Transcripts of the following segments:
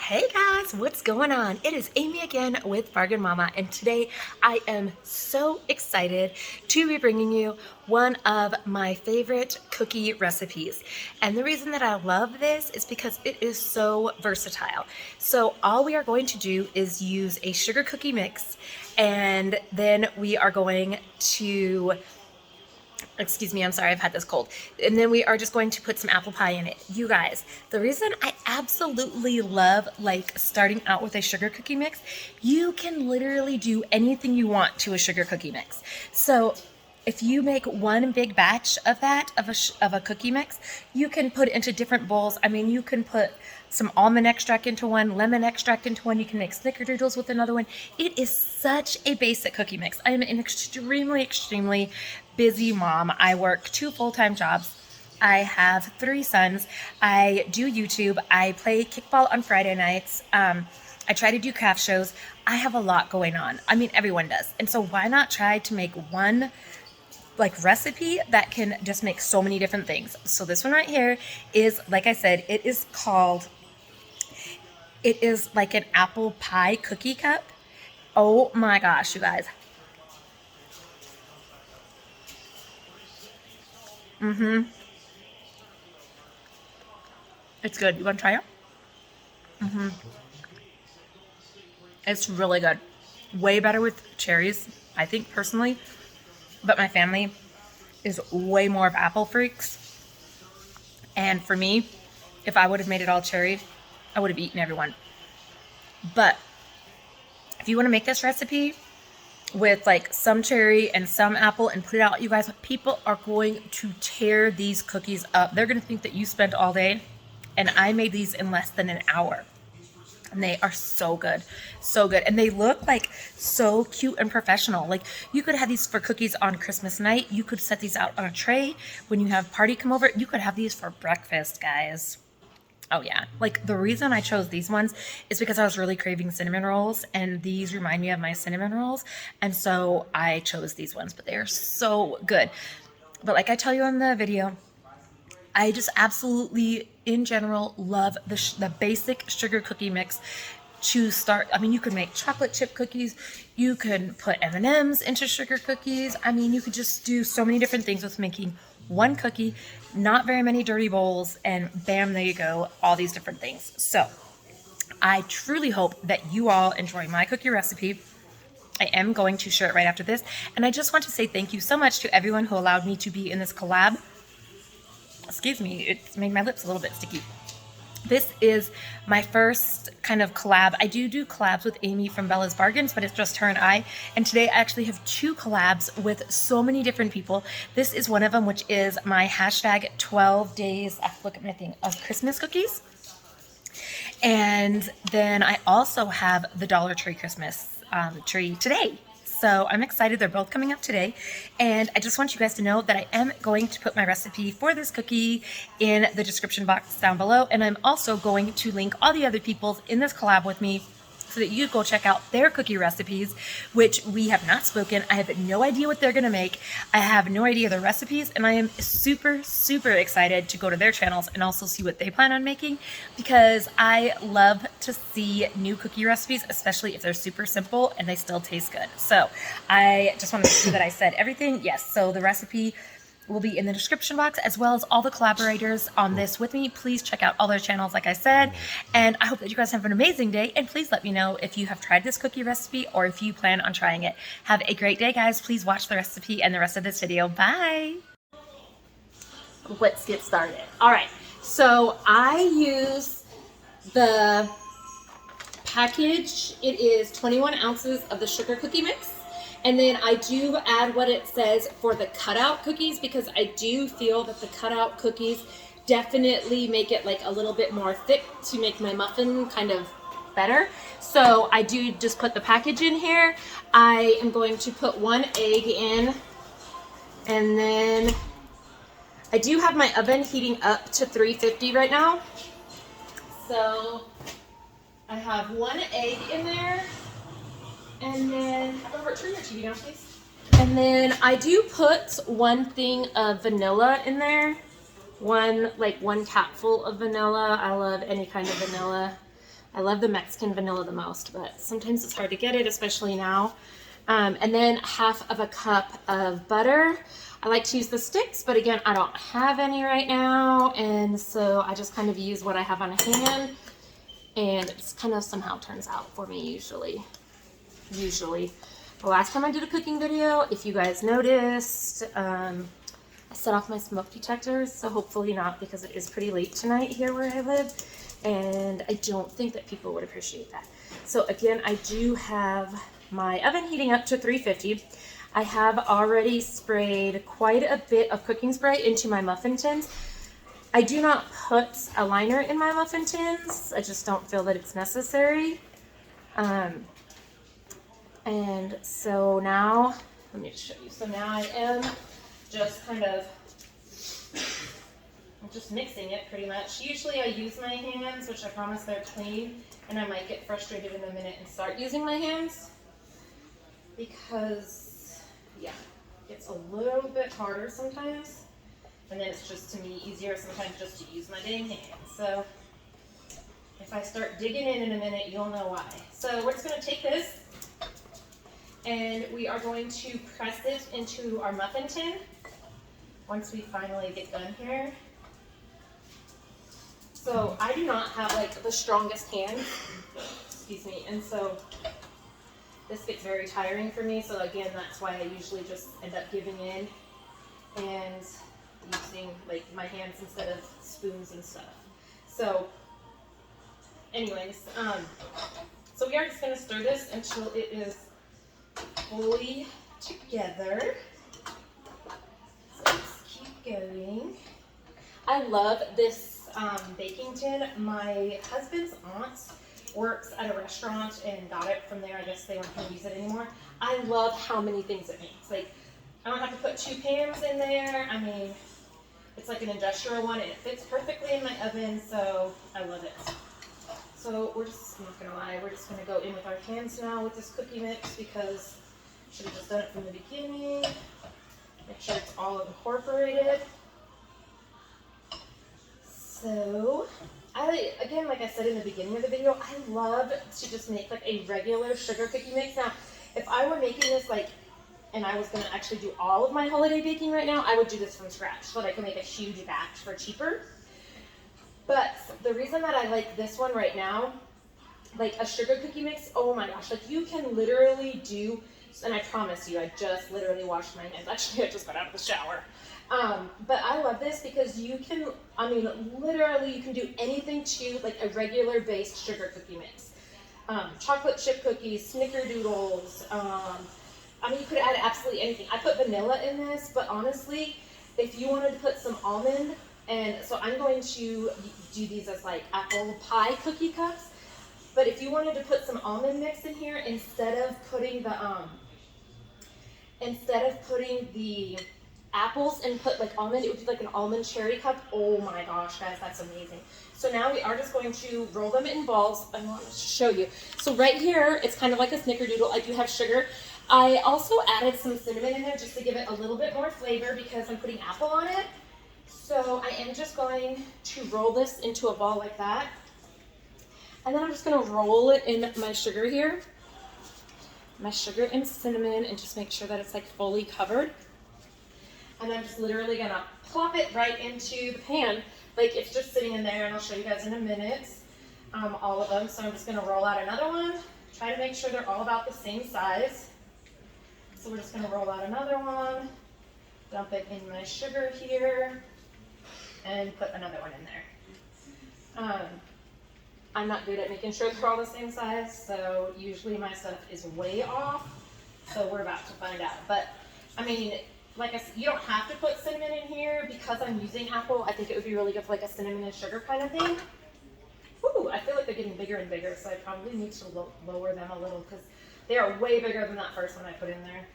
Hey guys, what's going on? It is Amy again with Bargain Mama, and today I am so excited to be bringing you one of my favorite cookie recipes. And the reason that I love this is because it is so versatile. So all we are going to do is use a sugar cookie mix, and then we are going to excuse me, I'm sorry, I've had this cold. And then we are just going to put some apple pie in it. You guys, the reason I absolutely love starting out with a sugar cookie mix, you can literally do anything you want to a sugar cookie mix. So if you make one big batch of that, of a cookie mix, you can put it into different bowls. I mean, you can put some almond extract into one, lemon extract into one. You can make Snickerdoodles with another one. It is such a basic cookie mix. I am an extremely busy mom. I work 2 full-time jobs. I have 3 sons. I do YouTube. I play kickball on Friday nights. I try to do craft shows. I have a lot going on. I mean, everyone does. And so why not try to make one recipe that can just make so many different things. So this one right here is, like I said, it is like an apple pie cookie cup. Oh my gosh, you guys. It's good. You want to try it? It's really good. Way better with cherries, I think, personally. But my family is way more of apple freaks. And for me, if I would have made it all cherry, I would have eaten everyone. But if you want to make this recipe with some cherry and some apple and put it out, you guys, people are going to tear these cookies up. They're going to think that you spent all day, and I made these in less than an hour. And they are so good, so good. And they look so cute and professional. You could have these for cookies on Christmas night. You could set these out on a tray when you have party come over. You could have these for breakfast, guys. Oh yeah. The reason I chose these ones is because I was really craving cinnamon rolls, and these remind me of my cinnamon rolls. And so I chose these ones, but they are so good. But like I tell you in the video, I just absolutely, in general, love the basic sugar cookie mix to start. I mean, you could make chocolate chip cookies. You can put M&Ms into sugar cookies. I mean, you could just do so many different things with making one cookie, not very many dirty bowls, and bam, there you go, all these different things. So I truly hope that you all enjoy my cookie recipe. I am going to share it right after this. And I just want to say thank you so much to everyone who allowed me to be in this collab. Excuse me, it's made my lips a little bit sticky. This is my first kind of collab. I do collabs with Amy from Bella's Bargains, but it's just her and I. And today I actually have 2 collabs with so many different people. This is one of them, which is my hashtag 12 days, I have to look at my thing, of Christmas cookies. And then I also have the Dollar Tree Christmas tree today. So I'm excited. They're both coming up today. And I just want you guys to know that I am going to put my recipe for this cookie in the description box down below. And I'm also going to link all the other people's in this collab with me so that you go check out their cookie recipes, which we have not spoken. I have no idea what they're going to make. I have no idea their recipes. And I am super excited to go to their channels and also see what they plan on making, because I love to see new cookie recipes, especially if they're super simple and they still taste good. So I just want to make sure that I said everything. Yes, so the recipe will be in the description box, as well as all the collaborators on this with me. Please check out all their channels, like I said. And I hope that you guys have an amazing day. And please let me know if you have tried this cookie recipe or if you plan on trying it. Have a great day, guys. Please watch the recipe and the rest of this video. Bye. Let's get started. All right. So I use the package. It is 21 ounces of the sugar cookie mix. And then I do add what it says for the cutout cookies, because I do feel that the cutout cookies definitely make it a little bit more thick to make my muffin kind of better. So I do just put the package in here. I am going to put 1 egg in, and then I do have my oven heating up to 350 right now. So I have 1 egg in there. And then, Robert, turn your TV down, please. And then I do put 1 thing of vanilla in there. One capful of vanilla. I love any kind of vanilla. I love the Mexican vanilla the most, but sometimes it's hard to get it, especially now. And then 1/2 cup of butter. I like to use the sticks, but again, I don't have any right now, and so I just kind of use what I have on hand, and it's kind of somehow turns out for me usually. The last time I did a cooking video, if you guys noticed, I set off my smoke detectors, so hopefully not, because it is pretty late tonight here where I live, and I don't think that people would appreciate that. So again, I do have my oven heating up to 350. I have already sprayed quite a bit of cooking spray into my muffin tins. I do not put a liner in my muffin tins. I just don't feel that it's necessary. And so now, let me just show you. So now I am just kind of, I'm just mixing it pretty much. Usually I use my hands, which I promise they're clean, and I might get frustrated in a minute and start using my hands because, yeah, it's a little bit harder sometimes. And then it's just, to me, easier sometimes just to use my dang hands. So if I start digging in a minute, you'll know why. So we're just going to take this and we are going to press it into our muffin tin once we finally get done here. So I do not have like the strongest hand, excuse me, and so this gets very tiring for me. So again, that's why I usually just end up giving in and using like my hands instead of spoons and stuff. So anyways, so we are just going to stir this until it is fully together. So let's keep going. I love this baking tin. My husband's aunt works at a restaurant and got it from there. I guess they weren't going to use it anymore. I love how many things it makes. Like, I don't have to put 2 pans in there. I mean, it's like an industrial one and it fits perfectly in my oven, so I love it. So we're just, I'm not going to lie, we're just going to go in with our hands now with this cookie mix because I should have just done it from the beginning. Make sure it's all incorporated. So, again, like I said in the beginning of the video, I love to just make like a regular sugar cookie mix. Now, if I were making this like, and I was going to actually do all of my holiday baking right now, I would do this from scratch so that I can make a huge batch for cheaper. But the reason that I like this one right now, like a sugar cookie mix, oh my gosh, like you can literally do, and I promise you, I just literally washed my hands. Actually, I just got out of the shower. But I love this because you can, I mean, literally you can do anything to like a regular based sugar cookie mix. Chocolate chip cookies, Snickerdoodles, I mean, you could add absolutely anything. I put vanilla in this, but honestly, if you wanted to put some almond, and so I'm going to do these as like apple pie cookie cups, but if you wanted to put some almond mix in here instead of putting the apples and put like almond, it would be like an almond cherry cup. Oh my gosh, guys, that's amazing. So now we are just going to roll them in balls. I want to show you. So right here, it's kind of like a snickerdoodle. I do have sugar. I also added some cinnamon in there just to give it a little bit more flavor because I'm putting apple on it. So I am just going to roll this into a ball like that. And then I'm just going to roll it in my sugar here. My sugar and cinnamon, and just make sure that it's like fully covered. And I'm just literally going to plop it right into the pan. Like it's just sitting in there, and I'll show you guys in a minute, all of them. So I'm just going to roll out another one. Try to make sure they're all about the same size. So we're just going to roll out another one, dump it in my sugar here, and put another one in there. I'm not good at making sure they're all the same size, so usually my stuff is way off. So we're about to find out. But I mean, like I said, you don't have to put cinnamon in here because I'm using apple. I think it would be really good for like a cinnamon and sugar kind of thing. Ooh, I feel like they're getting bigger and bigger, so I probably need to lower them a little because they are way bigger than that first one I put in there.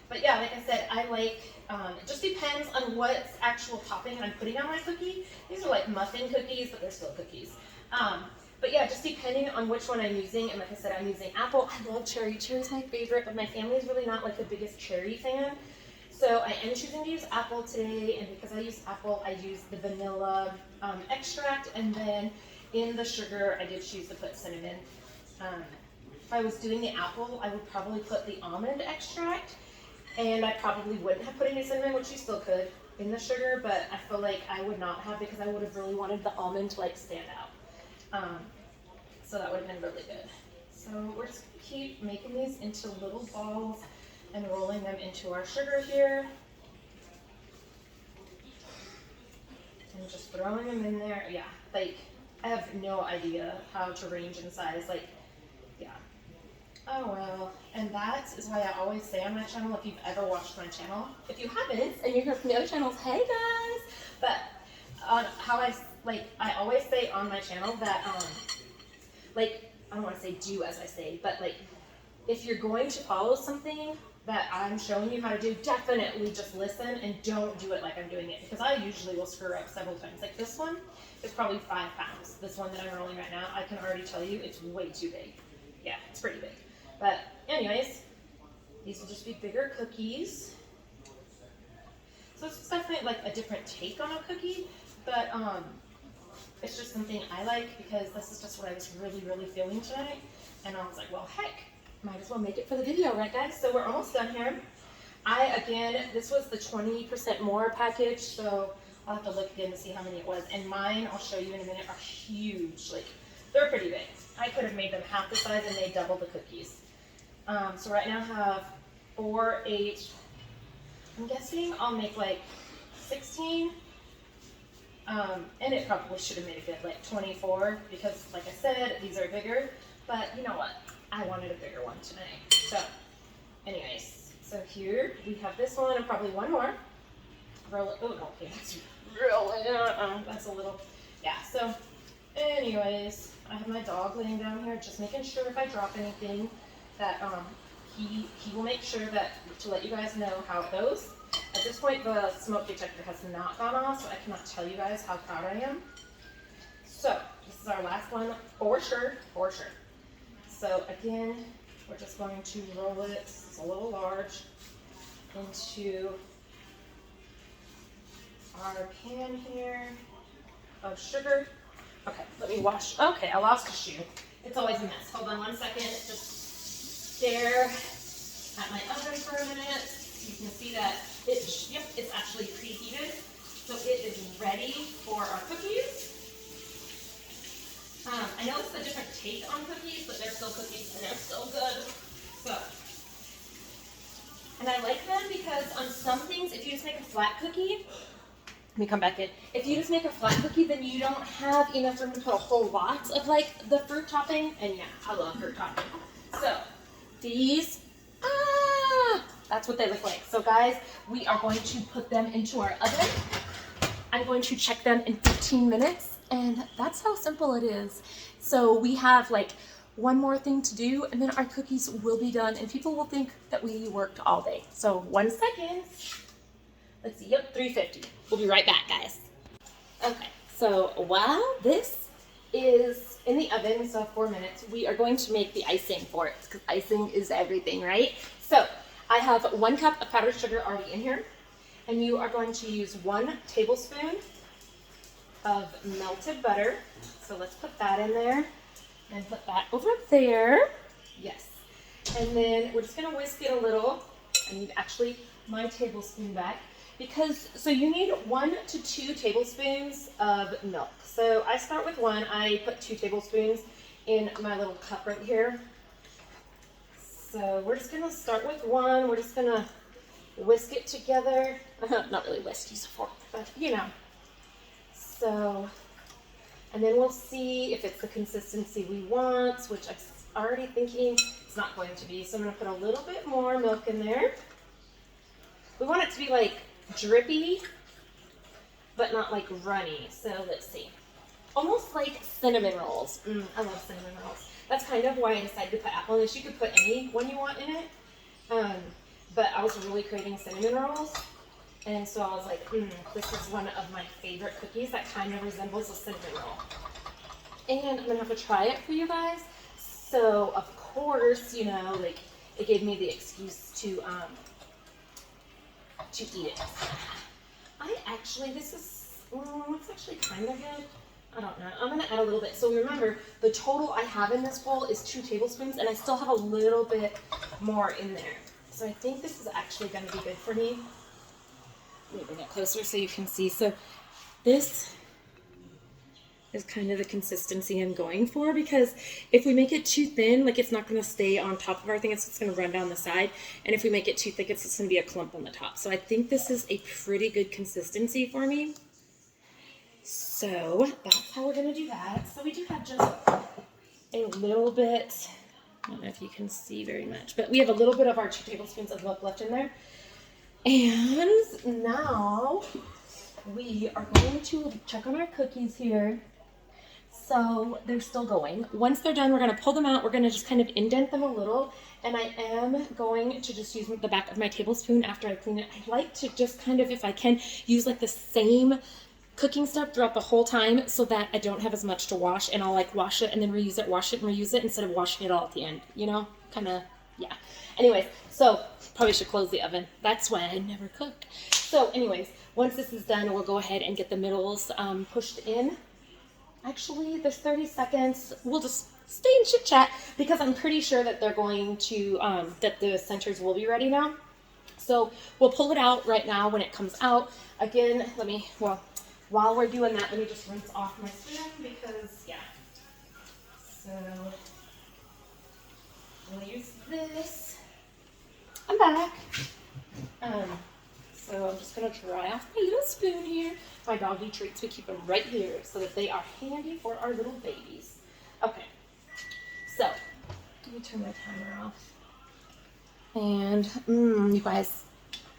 But yeah, like I said, I like, it just depends on what actual topping I'm putting on my cookie. These are like muffin cookies, but they're still cookies. But yeah, just depending on which one I'm using, and like I said, I'm using apple. I love cherry. Cherry's my favorite, but my family's really not like the biggest cherry fan. So I am choosing to use apple today, and because I use apple, I use the vanilla extract, and then In the sugar, I did choose to put cinnamon. If I was doing the apple, I would probably put the almond extract, and I probably wouldn't have put any cinnamon, which you still could, in the sugar, but I feel like I would not have because I would have really wanted the almond to like stand out. So that would have been really good. So we're just gonna keep making these into little balls and rolling them into our sugar here. And just throwing them in there. Yeah, like I have no idea how to range in size. Like, yeah. Oh well. And that is why I always say on my channel, if you've ever watched my channel, if you haven't and you're here from the other channels, hey guys. But on how I always say on my channel that like, I don't want to say do as I say, but like if you're going to follow something that I'm showing you how to do, definitely just listen and don't do it like I'm doing it, because I usually will screw up several times. Like this one is probably 5 pounds. This one that I'm rolling right now, I can already tell you it's way too big. Yeah, it's pretty big. But anyways, these will just be bigger cookies. So it's definitely like a different take on a cookie, but it's just something I like because this is just what I was really, really feeling tonight. And I was like, well, heck, might as well make it for the video, right guys? So we're almost done here. This was the 20% more package, so I'll have to look again to see how many it was. And mine, I'll show you in a minute, are huge. Like, they're pretty big. I could have made them half the size and they double the cookies. So right now I have 4, 8, I'm guessing I'll make like 16. And it probably should have made a good like 24 because like I said, these are bigger, but you know what? I wanted a bigger one tonight. So anyways, so here we have this one and probably one more. Roll it, oh no, okay, that's really, that's a little, yeah, so anyways, I have my dog laying down here, just making sure if I drop anything that he will make sure that to let you guys know how it goes. At this point, the smoke detector has not gone off, so I cannot tell you guys how proud I am. So this is our last one for sure, for sure. So again, we're just going to roll it, this is a little large, into our pan here of sugar. Okay, let me wash. Okay, I lost a shoe. It's always a mess. Hold on one second. Just stare at my oven for a minute. You can see that it's actually preheated. So it is ready for our cookies. I know it's a different take on cookies, but they're still cookies and they're still good. So, and I like them because on some things, if you just make a flat cookie, let me come back in. If you just make a flat cookie, then you don't have enough room to put a whole lot of like the fruit topping. And yeah, I love fruit topping. So these, that's what they look like. So guys, we are going to put them into our oven. I'm going to check them in 15 minutes. And that's how simple it is. So we have like one more thing to do and then our cookies will be done and people will think that we worked all day. So 1 second. Let's see, yep, 350. We'll be right back, guys. Okay, so while this is in the oven, so 4 minutes, we are going to make the icing for it because icing is everything, right? So I have 1 cup of powdered sugar already in here and you are going to use 1 tablespoon of melted butter. So let's put that in there and put that over there. Yes. And then we're just gonna whisk it a little. I need actually my tablespoon back because, so you need 1 to 2 tablespoons of milk. So I start with 1, I put 2 tablespoons in my little cup right here. So we're just gonna start with 1, we're just gonna whisk it together. Not really whisk, use a fork, but you know. So, and then we'll see if it's the consistency we want, which I'm already thinking it's not going to be. So I'm going to put a little bit more milk in there. We want it to be like drippy, but not like runny. So let's see. Almost like cinnamon rolls. I love cinnamon rolls. That's kind of why I decided to put apple in this. You could put any one you want in it. But I was really craving cinnamon rolls. And so I was like, this is one of my favorite cookies that kind of resembles a cinnamon roll. And I'm gonna have to try it for you guys. So of course, you know, like it gave me the excuse to eat it. It's actually kind of good. I don't know. I'm gonna add a little bit. So remember, the total I have in this bowl is 2 tablespoons, and I still have a little bit more in there. So I think this is actually gonna be good for me. Let me bring it closer so you can see. So this is kind of the consistency I'm going for, because if we make it too thin, like it's not going to stay on top of our thing, it's just going to run down the side. And if we make it too thick, it's just going to be a clump on the top. So I think this is a pretty good consistency for me. So that's how we're going to do that. So we do have just a little bit, I don't know if you can see very much, but we have a little bit of our 2 tablespoons of milk left in there. And now we are going to check on our cookies here. So they're still going. Once they're done, we're going to pull them out. We're going to just kind of indent them a little. And I am going to just use the back of my tablespoon after I clean it. I like to just kind of, if I can, use like the same cooking stuff throughout the whole time so that I don't have as much to wash. And I'll like wash it and then reuse it, wash it and reuse it instead of washing it all at the end. You know, kind of, yeah. Anyways, so probably should close the oven. That's why I never cook. So anyways, once this is done, we'll go ahead and get the middles pushed in. Actually, there's 30 seconds. We'll just stay and chit chat because I'm pretty sure that they're going to, that the centers will be ready now. So we'll pull it out right now when it comes out. Again, while we're doing that, let me just rinse off my spoon because, yeah. So we'll use this. I'm back. So I'm just going to dry off my little spoon here. My doggy treats, we keep them right here so that they are handy for our little babies. Okay, so let me turn my timer off. And you guys,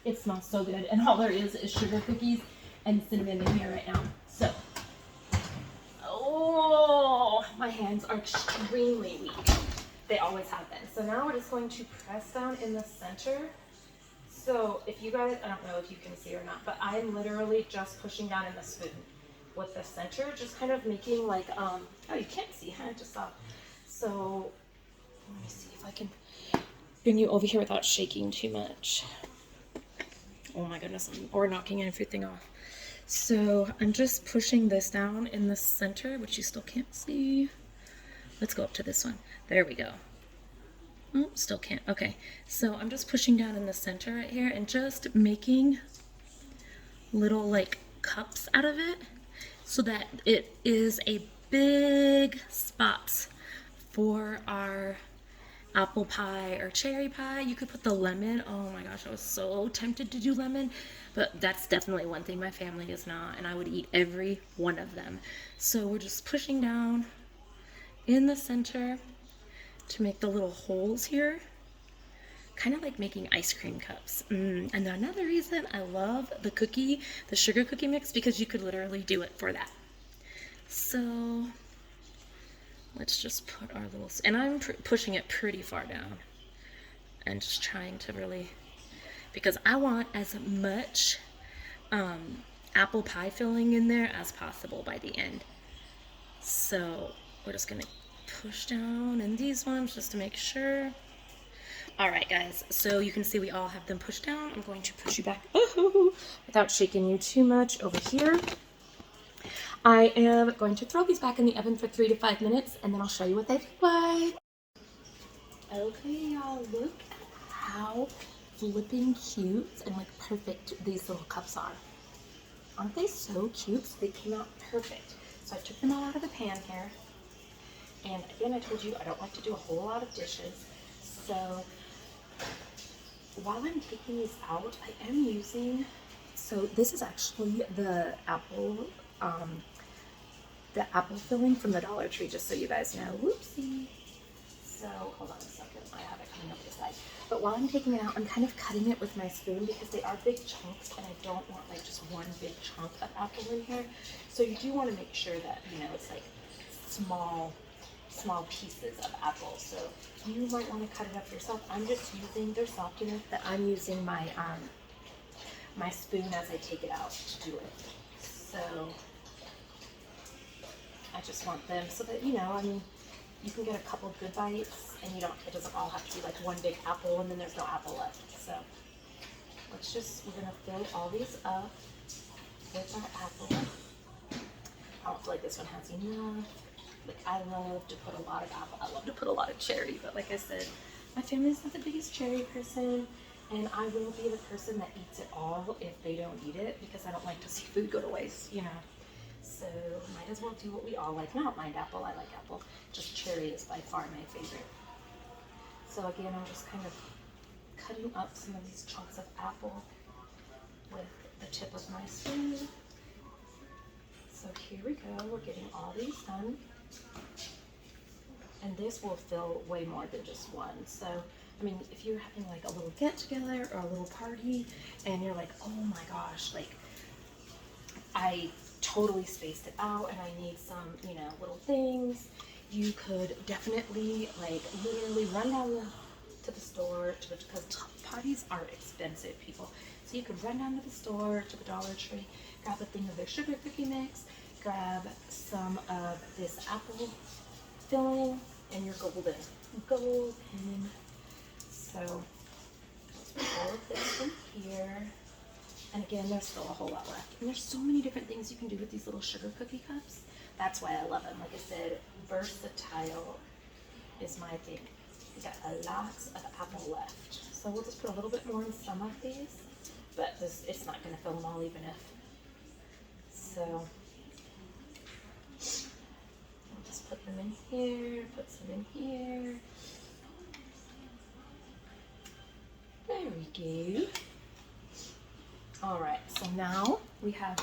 it smells so good. And all there is sugar cookies and cinnamon in here right now. So, oh, my hands are extremely weak. They always have been. So now we're just going to press down in the center. So if you guys, I don't know if you can see or not, but I'm literally just pushing down in the spoon with the center, just kind of making like, oh, you can't see, huh? I just saw. So let me see if I can bring you over here without shaking too much. Oh my goodness, or knocking everything off. So I'm just pushing this down in the center, which you still can't see. Let's go up to this one. There we go. Oh, still can't. Okay, so I'm just pushing down in the center right here and just making little like cups out of it so that it is a big spot for our apple pie or cherry pie. You could put the lemon. Oh my gosh, I was so tempted to do lemon, but that's definitely one thing my family is not, and I would eat every one of them. So we're just pushing down in the center to make the little holes here, kind of like making ice cream cups. And another reason I love the sugar cookie mix, because you could literally do it for that. So let's just put our little, and I'm pushing it pretty far down and just trying to really, because I want as much apple pie filling in there as possible by the end. So we're just gonna push down in these ones just to make sure. All right, guys, so you can see we all have them pushed down. I'm going to push you back without shaking you too much over here. I am going to throw these back in the oven for 3 to 5 minutes, and then I'll show you what they look like. Okay, y'all, look at how flipping cute and like perfect these little cups are. Aren't they so cute? They came out perfect. So I took them all out of the pan here. And again, I told you I don't like to do a whole lot of dishes. So while I'm taking these out, I am using, so this is actually the apple filling from the Dollar Tree, just so you guys know. Whoopsie. So hold on a second, I have it coming up the side. But while I'm taking it out, I'm kind of cutting it with my spoon because they are big chunks and I don't want like just one big chunk of apple in here. So you do want to make sure that, you know, it's like small pieces of apple. So you might want to cut it up yourself. I'm just using, they're soft enough that I'm using my my spoon as I take it out to do it. So I just want them so that, you know, I mean, you can get a couple good bites and it doesn't all have to be like one big apple and then there's no apple left. So we're gonna fill all these up with our apple. I don't feel like this one has enough. Like, I love to put a lot of apple. I love to put a lot of cherry, but like I said, my family's not the biggest cherry person, and I will be the person that eats it all if they don't eat it, because I don't like to see food go to waste, you know. So might as well do what we all like. I don't mind apple, I like apple. Just cherry is by far my favorite. So again, I'm just kind of cutting up some of these chunks of apple with the tip of my spoon. So here we go, we're getting all these done. And this will fill way more than just one. So, I mean, if you're having like a little get together or a little party and you're like, oh my gosh, like I totally spaced it out and I need some, you know, little things, you could definitely like literally run down to the store, because parties are expensive, people. So you could run down to the store, to the Dollar Tree, grab a thing of their sugar cookie mix, grab some of this apple filling, and you're golden. Golden. So let's put all of this in here. And again, there's still a whole lot left. And there's so many different things you can do with these little sugar cookie cups. That's why I love them. Like I said, versatile is my thing. We got a lot of apple left. So we'll just put a little bit more in some of these, but it's not going to fill them all even if. So we'll just put them in here, put some in here. There we go. All right, so now we have,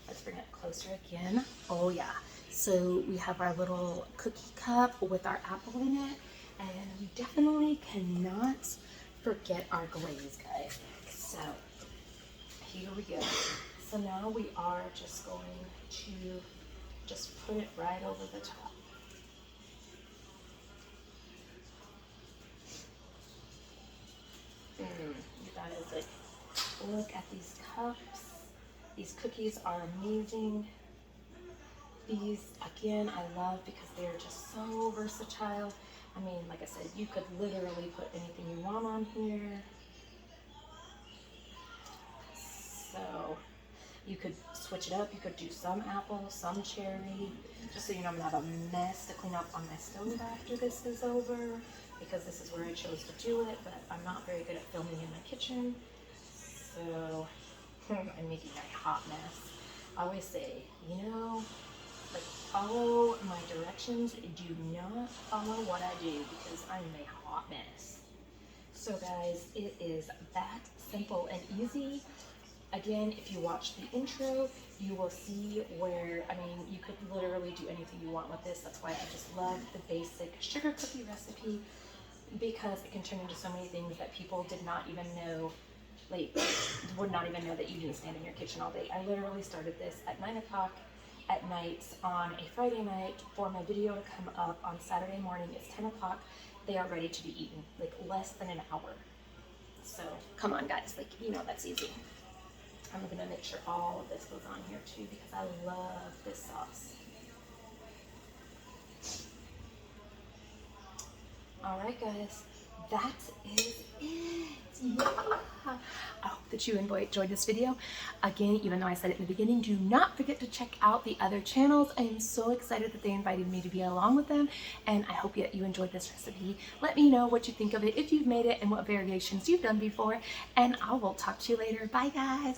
let's bring it closer again. Oh yeah, so we have our little cookie cup with our apple in it, and we definitely cannot forget our glaze, guys. So here we go. So now we are just going to just put it right over the top. You guys, like, look at these cups. These cookies are amazing. These, again, I love because they're just so versatile. I mean, like I said, you could literally put anything you want on here. So you could switch it up. You could do some apple, some cherry. Just so you know, I'm gonna have a mess to clean up on my stove after this is over, because this is where I chose to do it, but I'm not very good at filming in my kitchen. So I'm making a hot mess. I always say, you know, like, follow my directions. Do not follow what I do, because I'm a hot mess. So guys, it is that simple and easy. Again, if you watch the intro, you will see where, I mean, you could literally do anything you want with this. That's why I just love the basic sugar cookie recipe, because it can turn into so many things that people did not even know, like, would not even know that you didn't stand in your kitchen all day. I literally started this at 9 o'clock at night on a Friday night for my video to come up on Saturday morning. It's 10 o'clock. They are ready to be eaten, like less than an hour. So come on, guys, like, you know, that's easy. I'm gonna make sure all of this goes on here too, because I love this sauce. All right, guys, that is it. Yeah. I hope that you enjoyed this video. Again, even though I said it in the beginning, do not forget to check out the other channels. I am so excited that they invited me to be along with them, and I hope that you enjoyed this recipe. Let me know what you think of it, if you've made it, and what variations you've done before, and I will talk to you later. Bye, guys.